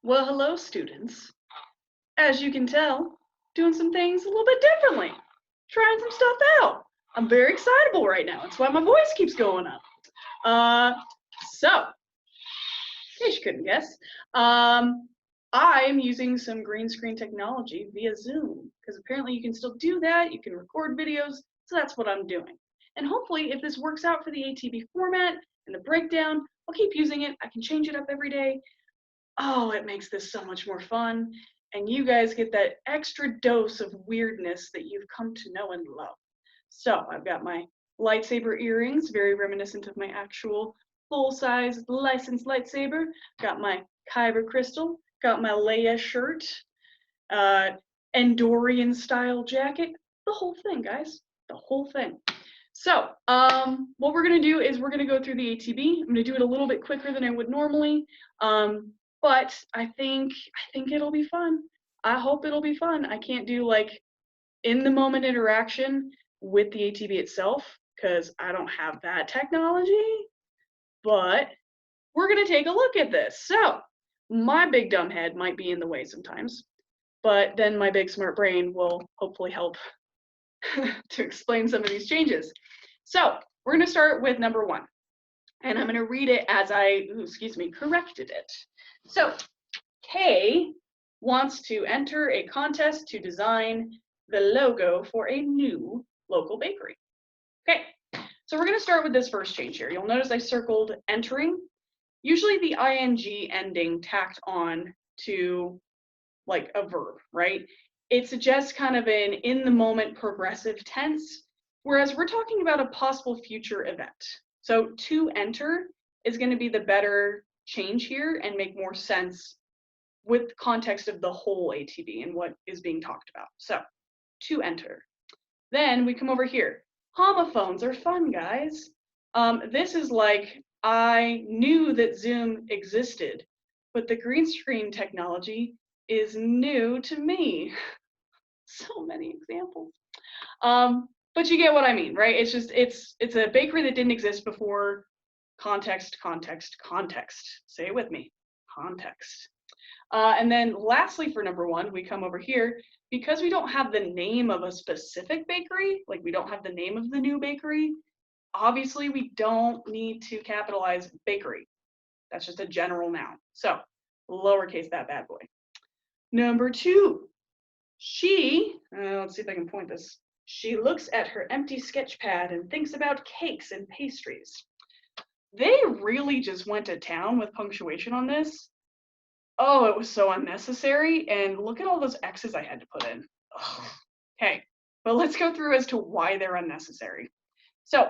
Well, hello, students. As you can tell, doing some things a little bit differently, trying some stuff out. I'm very excitable right now. That's why my voice keeps going up. So, in case you couldn't guess, I am using some green screen technology via Zoom, because apparently you can still do that. You can record videos, so that's what I'm doing. And hopefully, if this works out for the ATB format and the breakdown, I'll keep using it. I can change it up every day. Oh, it makes this so much more fun. And you guys get that extra dose of weirdness that you've come to know and love. So I've got my lightsaber earrings, very reminiscent of my actual full-size licensed lightsaber. Got my Kyber crystal, got my Leia shirt, Endorian style jacket, the whole thing, guys, the whole thing. So what we're gonna do is we're gonna go through the ATB. I'm gonna do it a little bit quicker than I would normally. But I think it'll be fun. I hope it'll be fun. I can't do like in the moment interaction with the ATB itself because I don't have that technology, but we're gonna take a look at this. So my big dumb head might be in the way sometimes, but then my big smart brain will hopefully help to explain some of these changes. So we're gonna start with number 1. And I'm gonna read it as I, corrected it. So Kay wants to enter a contest to design the logo for a new local bakery. Okay, so we're gonna start with this first change here. You'll notice I circled entering. Usually the ing ending tacked on to like a verb, right? It suggests kind of an in the moment progressive tense, whereas we're talking about a possible future event. So to enter is going to be the better change here and make more sense with context of the whole ATB and what is being talked about. So to enter. Then we come over here. Homophones are fun, guys. This is like, I knew that Zoom existed, but the green screen technology is new to me. So many examples. But you get what I mean, right? It's just, it's a bakery that didn't exist before. Context, context, context. Say it with me, context. And then lastly for number 1, we come over here, because we don't have the name of a specific bakery, like we don't have the name of the new bakery, obviously we don't need to capitalize bakery. That's just a general noun. So lowercase that bad boy. Number 2, she, let's see if I can point this. She looks at her empty sketch pad and thinks about cakes and pastries. They really just went to town with punctuation on this. Oh, it was so unnecessary. And look at all those X's I had to put in. Ugh. Okay, but let's go through as to why they're unnecessary. So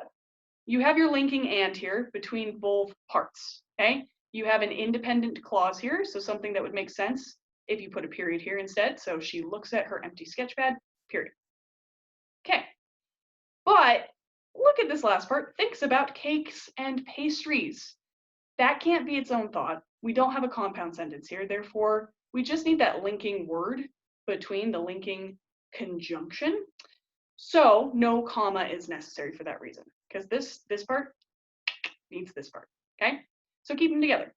you have your linking and here between both parts, okay? You have an independent clause here, so something that would make sense if you put a period here instead. So she looks at her empty sketch pad, period. Okay, but look at this last part, thinks about cakes and pastries. That can't be its own thought. We don't have a compound sentence here, therefore we just need that linking word between the linking conjunction. So no comma is necessary for that reason, because this part needs this part, okay? So keep them together.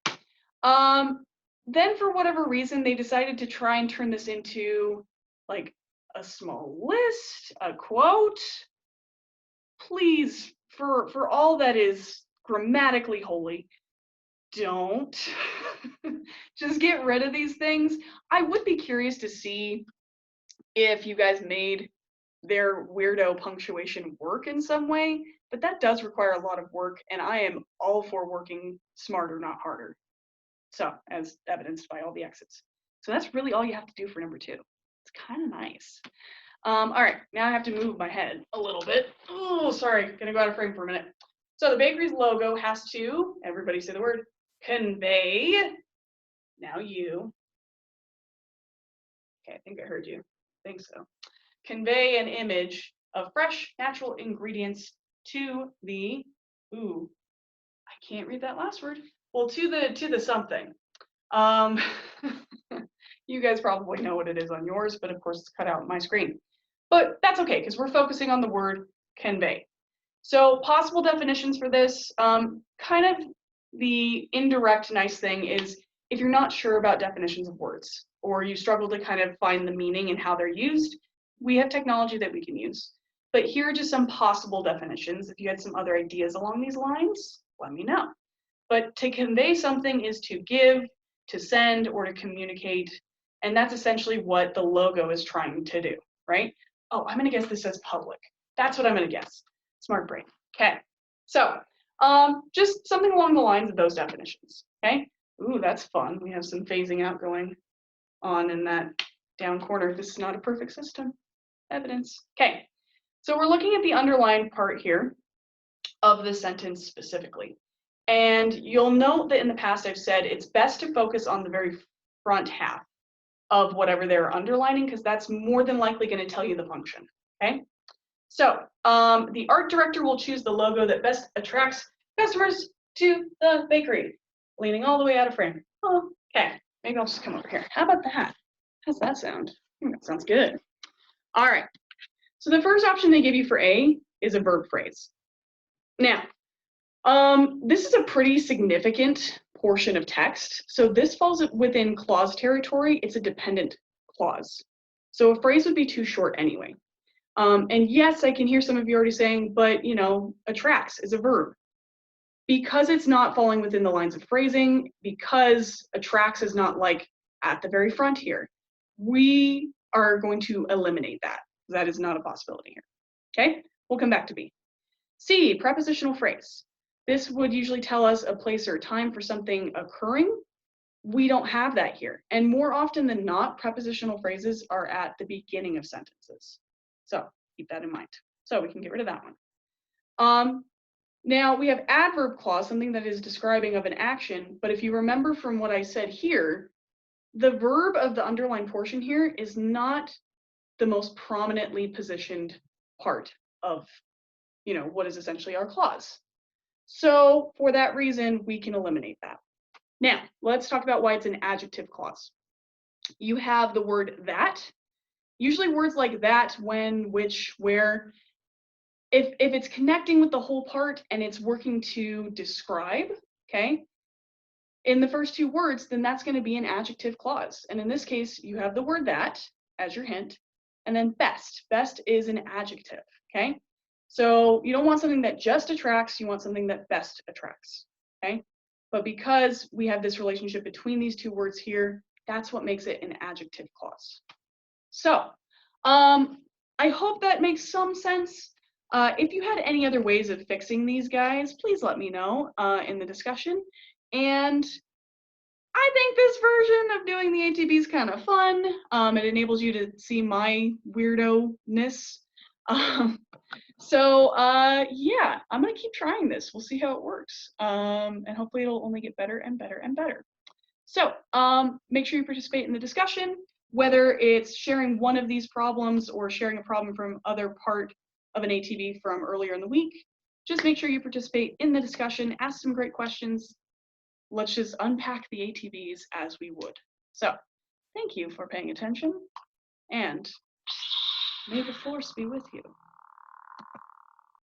Then for whatever reason, they decided to try and turn this into like a small list, a quote. Please, for all that is grammatically holy, don't. Just get rid of these things. I would be curious to see if you guys made their weirdo punctuation work in some way, but that does require a lot of work, and I am all for working smarter, not harder. So, as evidenced by all the X's. So that's really all you have to do for number 2. It's kind of nice. All right, now I have to move my head a little bit. Oh, sorry, gonna go out of frame for a minute. So the bakery's logo has to, everybody say the word, convey. Now you. Okay, I think I heard you. I think so. Convey an image of fresh, natural ingredients to the, ooh, I can't read that last word. Well, to the something. You guys probably know what it is on yours, but of course it's cut out on my screen. But that's okay, because we're focusing on the word convey. So possible definitions for this, kind of the indirect nice thing is if you're not sure about definitions of words, or you struggle to kind of find the meaning and how they're used, we have technology that we can use. But here are just some possible definitions. If you had some other ideas along these lines, let me know. But to convey something is to give, to send, or to communicate. And that's essentially what the logo is trying to do, right? Oh, I'm gonna guess this says public. That's what I'm gonna guess. Smart brain. Okay. So just something along the lines of those definitions. Okay. Ooh, that's fun. We have some phasing out going on in that down corner. This is not a perfect system. Evidence. Okay. So we're looking at the underlined part here of the sentence specifically. And you'll note that in the past I've said it's best to focus on the very front half of whatever they're underlining, because that's more than likely going to tell you the function. Okay. So the art director will choose the logo that best attracts customers to the bakery, leaning all the way out of frame. Oh, okay. Maybe I'll just come over here. How about that? How's that sound? That sounds good. All right. So the first option they give you for A is a verb phrase. Now, this is a pretty significant portion of text. So this falls within clause territory. It's a dependent clause. So a phrase would be too short anyway. And yes, I can hear some of you already saying, but you know, attracts is a verb. Because it's not falling within the lines of phrasing, because attracts is not like at the very front here, we are going to eliminate that. That is not a possibility here. Okay, we'll come back to B. C, prepositional phrase. This would usually tell us a place or time for something occurring. We don't have that here. And more often than not, prepositional phrases are at the beginning of sentences. So keep that in mind. So we can get rid of that one. Now we have adverb clause, something that is describing of an action. But if you remember from what I said here, the verb of the underlined portion here is not the most prominently positioned part of, you know, what is essentially our clause. So for that reason, we can eliminate that. Now, let's talk about why it's an adjective clause. You have the word that. Usually words like that, when, which, where, if it's connecting with the whole part and it's working to describe, okay, in the first two words, then that's going to be an adjective clause. And in this case, you have the word that as your hint, and then best. Best is an adjective, okay? So you don't want something that just attracts, you want something that best attracts, okay? But because we have this relationship between these two words here, that's what makes it an adjective clause. So I hope that makes some sense. If you had any other ways of fixing these guys, please let me know in the discussion. And I think this version of doing the ATB is kind of fun. It enables you to see my weirdo-ness. Yeah, I'm gonna keep trying this. We'll see how it works. And hopefully it'll only get better and better and better. So make sure you participate in the discussion, whether it's sharing one of these problems or sharing a problem from other part of an ATB from earlier in the week. Just make sure you participate in the discussion, ask some great questions. Let's just unpack the ATBs as we would. So thank you for paying attention, and may the force be with you.